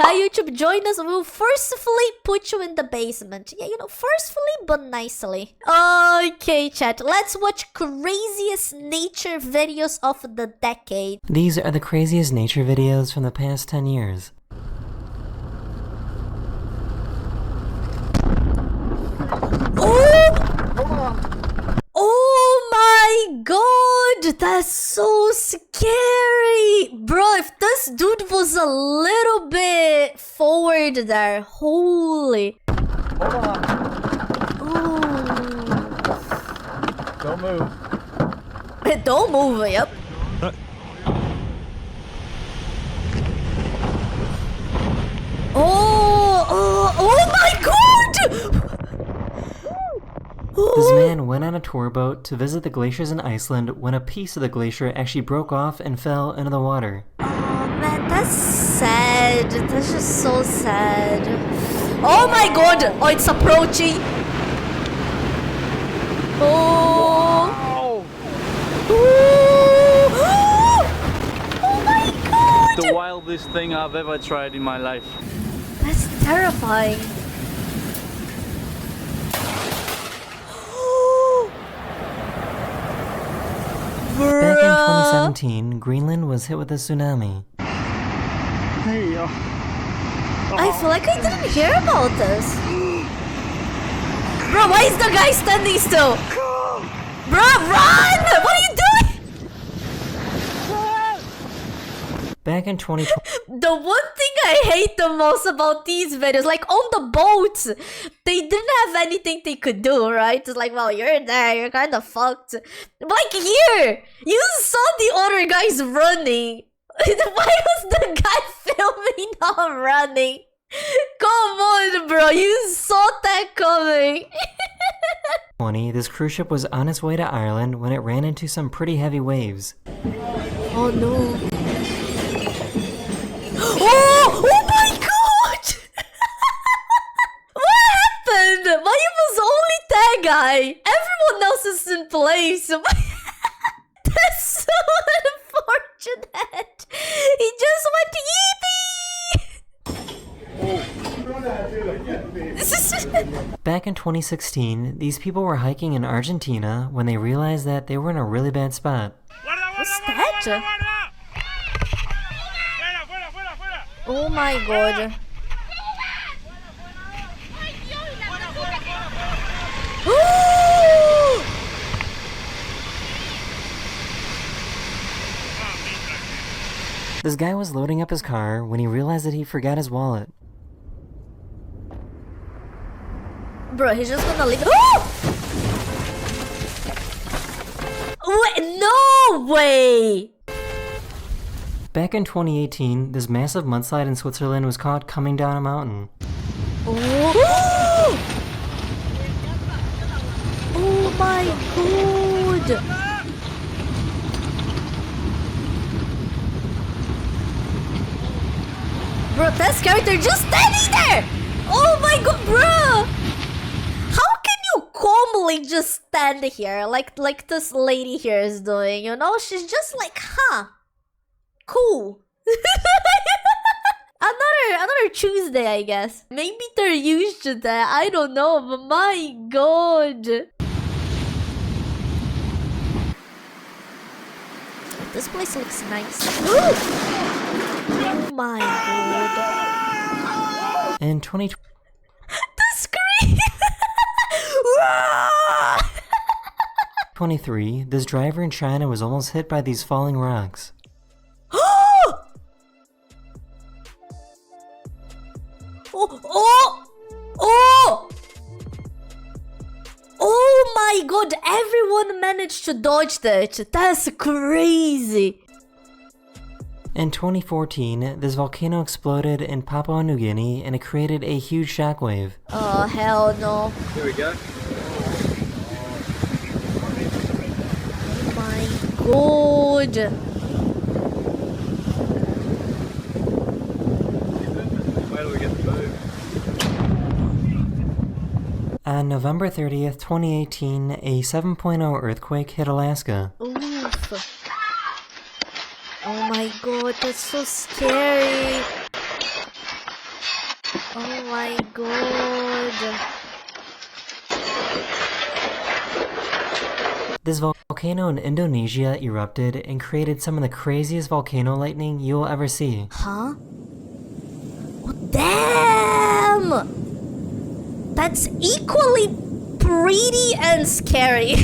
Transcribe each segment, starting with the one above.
Hi YouTube, join us. We'll forcefully put you in the basement. Yeah, you know, forcefully but nicely. Okay, chat. Let's watch craziest nature videos of the decade. These are the craziest nature videos from the past 10 years. Oh my god, that's so scary. Bro, if this dude was a little bit forward there, holy. Hold on. Ooh. Don't move. Don't move, yep. Oh my god! This man went on a tour boat to visit the glaciers in Iceland when a piece of the glacier actually broke off and fell into the water. Oh man, that's sad. That's just so sad. Oh my god! Oh, it's approaching. Oh. Oh my god! The wildest thing I've ever tried in my life. That's terrifying. Back in 2017, Greenland was hit with a tsunami. Hey, I feel like I didn't hear about this. Bro, why is the guy standing still? Bro, run! What are you doing? Back in 2020, The one thing I hate the most about these videos, like on the boats, they didn't have anything they could do, right? It's like, well, you're there, you're kind of fucked. Like here, you saw the other guys running. Why was the guy filming not running? Come on, bro, you saw that coming. this cruise ship was on its way to Ireland when it ran into some pretty heavy waves. Oh no. Oh my god! What happened? Why it was only that guy? Everyone else is in place. That's so unfortunate. He just went yippee! Back in 2016, these people were hiking in Argentina when they realized that they were in a really bad spot. What's that? Oh my god. This guy was loading up his car when he realized that he forgot his wallet. Bro, he's just gonna leave. Wait, no way! Back in 2018, this massive mudslide in Switzerland was caught coming down a mountain. Oh, oh my god! Bro, that's scary. They're just standing there! Oh my god, bro! How can you calmly just stand here like this lady here is doing, you know? She's just like, huh? Cool. another Tuesday, I guess. Maybe they're used to that. I don't know, but my god. This place looks nice. Oh my god. In 2020, The scream. 23, this driver in China was almost hit by these falling rocks. Oh my god, everyone managed to dodge that. That's crazy. In 2014, this volcano exploded in Papua New Guinea and it created a huge shockwave. Oh hell no. Here we go. Oh my god. Where do we get the move? On November 30th, 2018, a 7.0 earthquake hit Alaska. Oof. Oh my god, that's so scary. Oh my god. This volcano in Indonesia erupted and created some of the craziest volcano lightning you will ever see. Huh? Oh, damn! That's equally pretty and scary.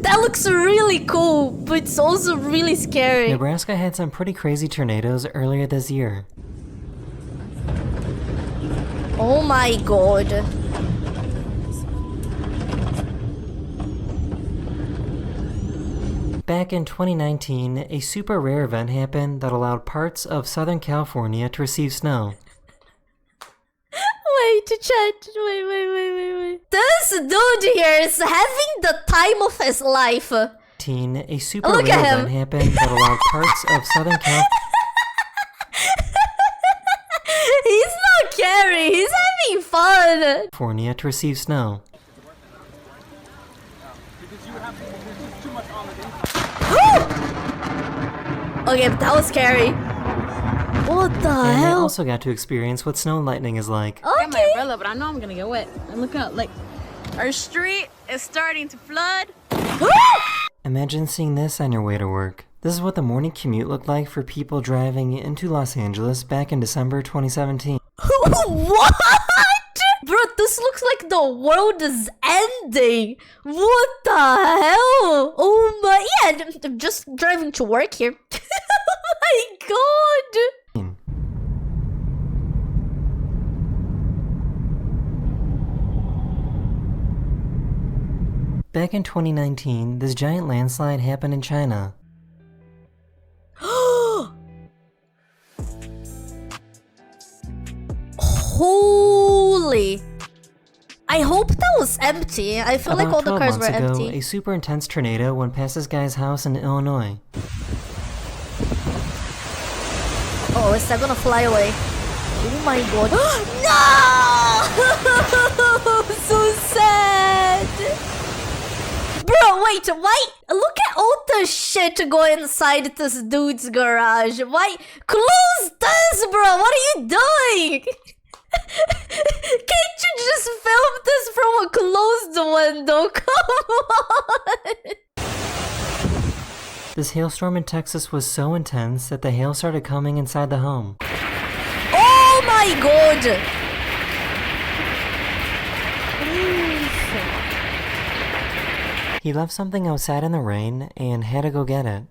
That looks really cool, but it's also really scary. Nebraska had some pretty crazy tornadoes earlier this year. Oh my god. Back in 2019, a super rare event happened that allowed parts of Southern California to receive snow. Wait, chat. Wait. This dude here is having the time of his life. A super Look rare at him. event happened that allowed parts of Southern He's not caring. He's having fun. California to receive snow. Okay, but that was scary. What the And they hell? also got to experience what snow and lightning is like. I got my Okay. umbrella, but I know I'm gonna get wet. And look out, like, our street is starting to flood. Imagine seeing this on your way to work. This is what the morning commute looked like for people driving into Los Angeles back in December 2017. What? Bro, this looks like the world is ending. What the hell? Oh my, yeah, I'm just driving to work here. Oh my god. Back in 2019, this giant landslide happened in China. Holy. I hope that was empty. I feel like About all the 12 cars were months ago, empty. a super intense tornado went past this guy's house in Illinois. Oh, is that gonna fly away? Oh my god. No! So sad! Bro, wait, why? Look at all the shit going inside this dude's garage. Why? Close this, bro! What are you doing? Can't you just film this from a closed window? Come on! This hailstorm in Texas was so intense that the hail started coming inside the home. Oh my god! He left something outside in the rain and had to go get it.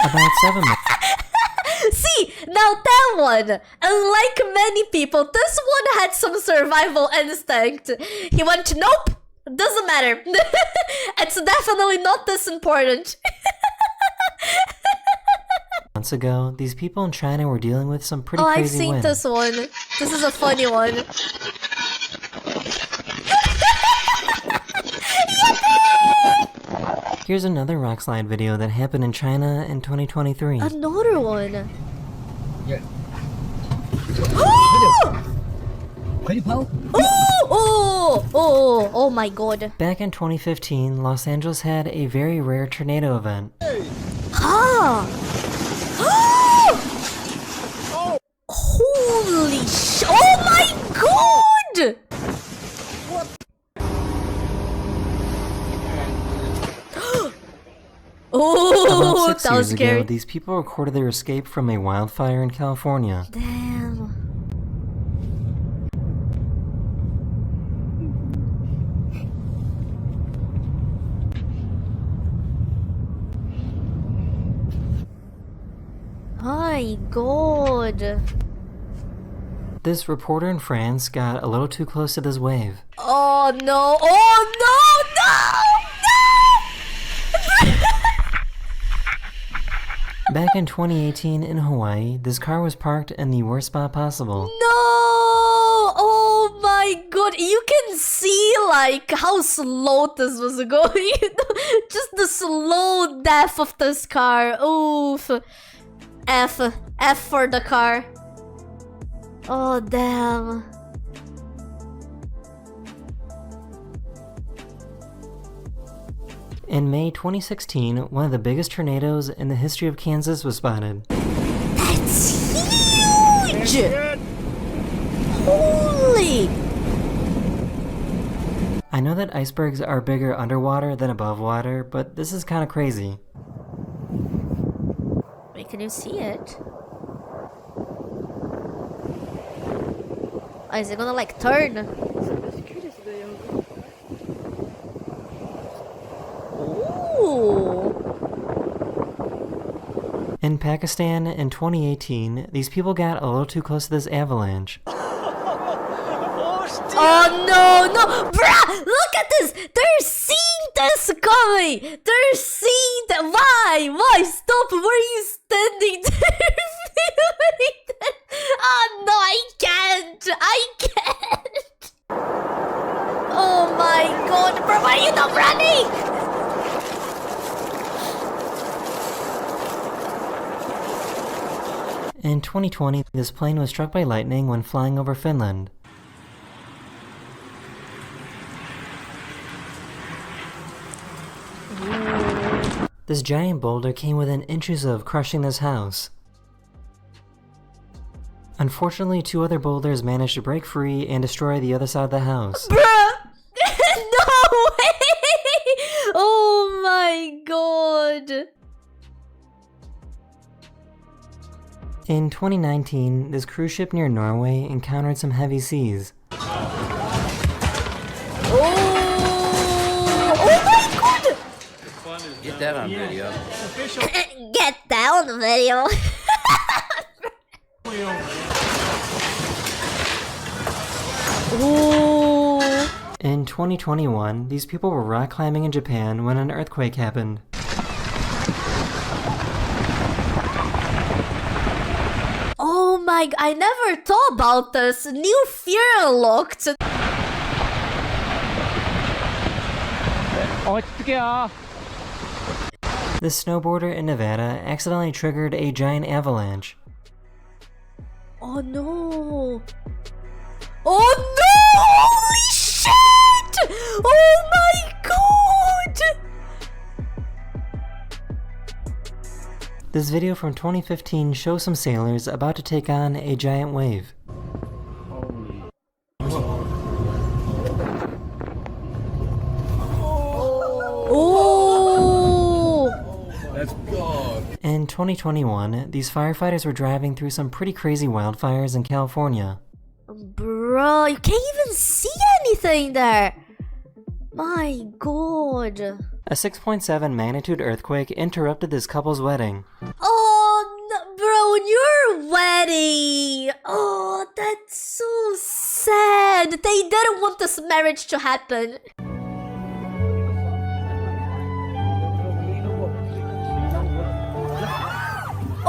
About 7 minutes. See, now that one, unlike many people, this one had some survival instinct. He went, nope, doesn't matter. It's definitely not this important. Months ago, these people in China were dealing with some pretty Oh, I've crazy seen winds. this one. This is a funny one. Here's another rock slide video that happened in China in 2023. Another one. 快点跑！ Oh my god. Back in 2015, Los Angeles had a very rare tornado event. Ah! Holy sh! Oh my god! Oh, About 6 that was years scary. ago, these people recorded their escape from a wildfire in California. Damn. My god. This reporter in France got a little too close to this wave. Oh no. Oh no, no, no! Back in 2018 in Hawaii, this car was parked in the worst spot possible. No! Oh my god, you can see like how slow this was going. Just the slow death of this car. Oof. F for the car. Oh damn. In May 2016, one of the biggest tornadoes in the history of Kansas was spotted. That's huge! Holy! I know that icebergs are bigger underwater than above water, but this is kinda crazy. Wait, can you see it? Oh, is it gonna like turn? Ooh! In Pakistan, in 2018, these people got a little too close to this avalanche. Oh no, no! Bruh! Look at this! They're seeing this coming! They're seeing that! Why? Why? Stop! Where are you standing there? Oh no, I can't! I can't! Oh my god, bro, why are you not running? In 2020, this plane was struck by lightning when flying over Finland. This giant boulder came within inches of crushing this house. Unfortunately, 2 other boulders managed to break free and destroy the other side of the house. Bruh! No way! Oh my god! In 2019, this cruise ship near Norway encountered some heavy seas. Oh! Oh my god! Get that on video. Get that on the video. Ooh. In 2021, these people were rock climbing in Japan when an earthquake happened. Oh my, I never thought about this. New fear unlocked. This snowboarder in Nevada accidentally triggered a giant avalanche. Oh no. Oh no! Holy shit! Oh my god! This video from 2015 shows some sailors about to take on a giant wave. Oh! That's God. In 2021, these firefighters were driving through some pretty crazy wildfires in California. Bro, you can't even see anything there. My god. A 6.7 magnitude earthquake interrupted this couple's wedding. Oh, no, bro, your wedding. Oh, that's so sad. They didn't want this marriage to happen.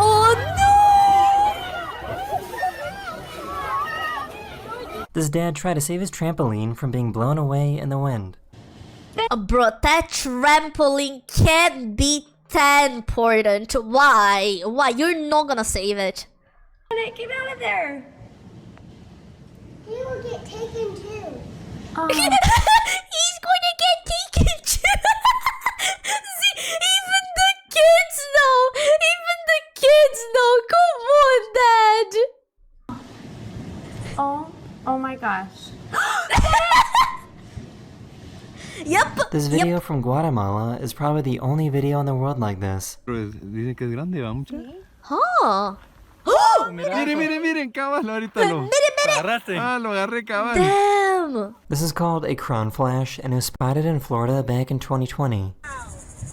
Oh no! This dad tried to save his trampoline from being blown away in the wind. Bro, that trampoline can't be that important. Why? Why? You're not gonna save it. Get out of there. He will get taken too. He's gonna get taken too. See, even the kids know. Even the kids know. Come on, Dad. Oh my gosh. Yep. This video from Guatemala is probably the only video in the world like this. Dicen que es grande, ¿va mucha? Huh. Miren, cabal, ahorita lo agarraste. Ah, lo agarré, cabal. Damn. This is called a crown flash and it was spotted in Florida back in 2020. I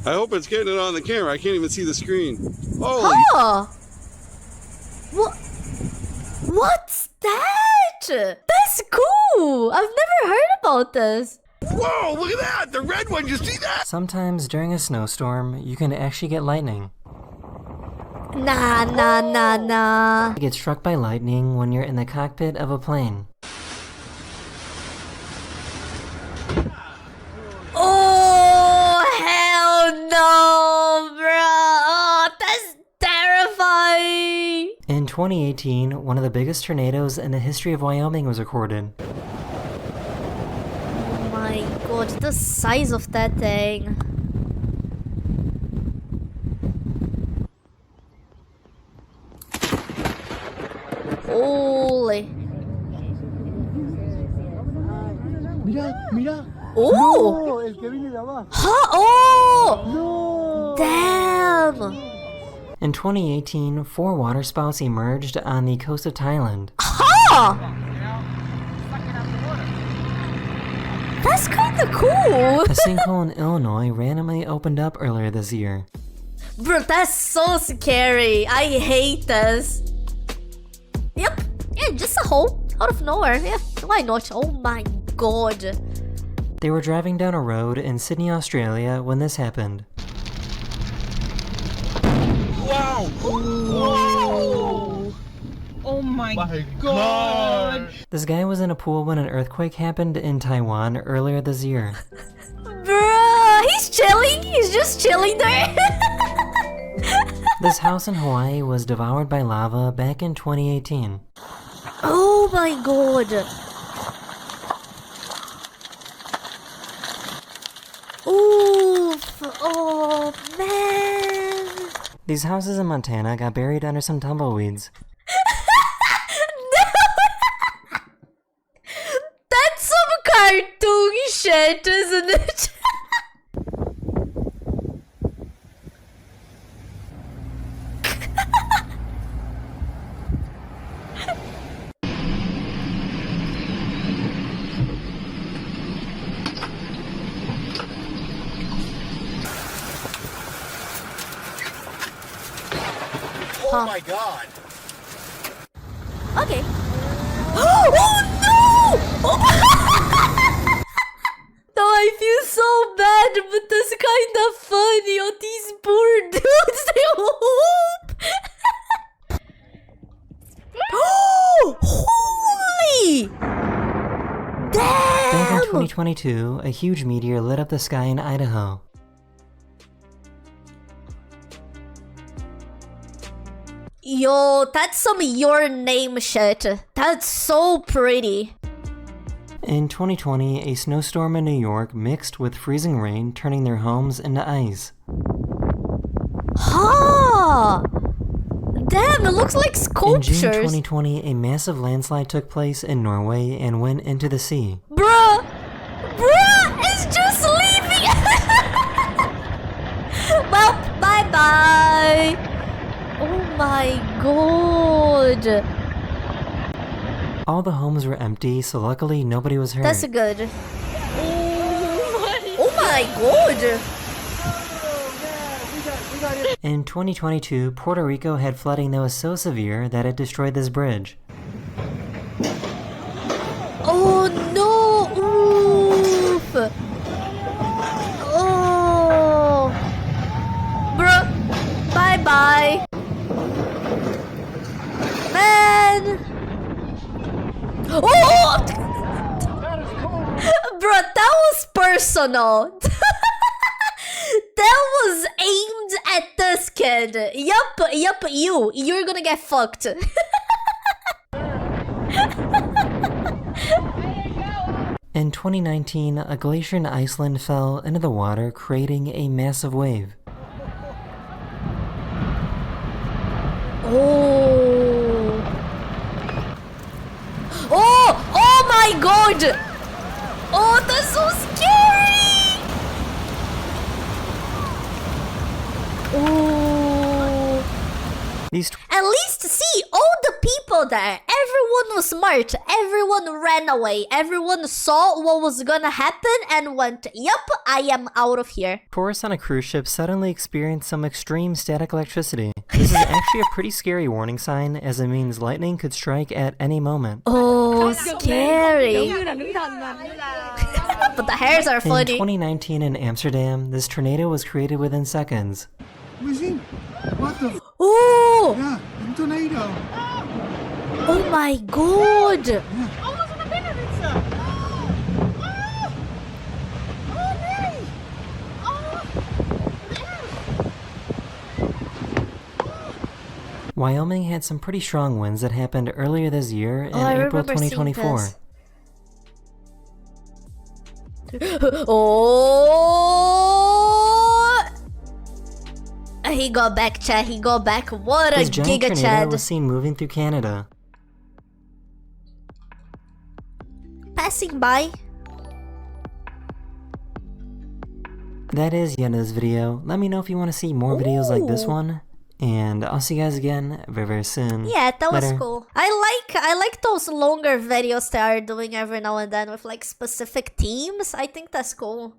hope it's getting it on the camera. I can't even see the screen. Holy! Huh. What? What's that? That's cool. I've never heard about this. Whoa! Look at that! The red one. You see that? Sometimes during a snowstorm, you can actually get lightning. Nah. You get struck by lightning when you're in the cockpit of a plane. Oh, hell no, bro. Oh, that's terrifying. In 2018, one of the biggest tornadoes in the history of Wyoming was recorded. Oh my god, the size of that thing. Oh! Huh? Oh! Damn! In 2018, 4 waterspouts emerged on the coast of Thailand. Huh! That's kinda cool! A sinkhole in Illinois randomly opened up earlier this year. Bro, that's so scary. I hate this. Yep. Yeah, just a hole. Out of nowhere. Yeah, why not? Oh my god. They were driving down a road in Sydney, Australia when this happened. Wow! Whoa! Oh my god! This guy was in a pool when an earthquake happened in Taiwan earlier this year. Bruh, he's chilling. He's just chilling there. This house in Hawaii was devoured by lava back in 2018. Oh my god. Oof. Oh man. These houses in Montana got buried under some tumbleweeds. That's some cartoon shit, isn't it? Oh my god! Okay. Oh no! Oh. No, I feel so bad, but that's kind of funny. Oh, these poor dudes, they whoop. Oh, holy! Back in Damn! 2022, a huge meteor lit up the sky in Idaho. Yo, that's some Your Name shit. That's so pretty. In 2020, a snowstorm in New York mixed with freezing rain, turning their homes into ice. Huh! Damn, it looks like In sculptures. June 2020, a massive landslide took place in Norway and went into the sea. Bruh! Bruh! It's just leaving! Well, bye-bye! Oh my god! All the homes were empty, so luckily nobody was hurt. That's good. Oh my god! In 2022, Puerto Rico had flooding that was so severe that it destroyed this bridge. Oh no! Oof! Oh! Bruh! Bye-bye! Man! Oh! Bruh, that was personal! That was aimed at this kid! Yup, you're gonna get fucked. In 2019, a glacier in Iceland fell into the water, creating a massive wave. Oh! Oh my god! Oh, that's so scary! Oh! These At least see all the people there. Everyone was smart. Everyone ran away. Everyone saw what was gonna happen and went, "Yup, I am out of here." tourists on a cruise ship suddenly experienced some extreme static electricity. This is actually a pretty scary warning sign, as it means lightning could strike at any moment. Oh, scary. But the hairs are In funny. 2019 in Amsterdam, this tornado was created within seconds. What the? Oh! Yeah, a tornado. Oh my god! Wyoming had some pretty strong winds that happened earlier this year in I April remember seeing 2024. this. Oh! He got back, Chad. He got back. What a This giant giga tornado Chad. was seen moving through Canada. Passing by. that is the end of this video. Let me know if you want to see more videos like this one. And I'll see you guys again very, very soon. Yeah, that was Later. cool. I like those longer videos they are doing every now and then with like specific themes. I think that's cool.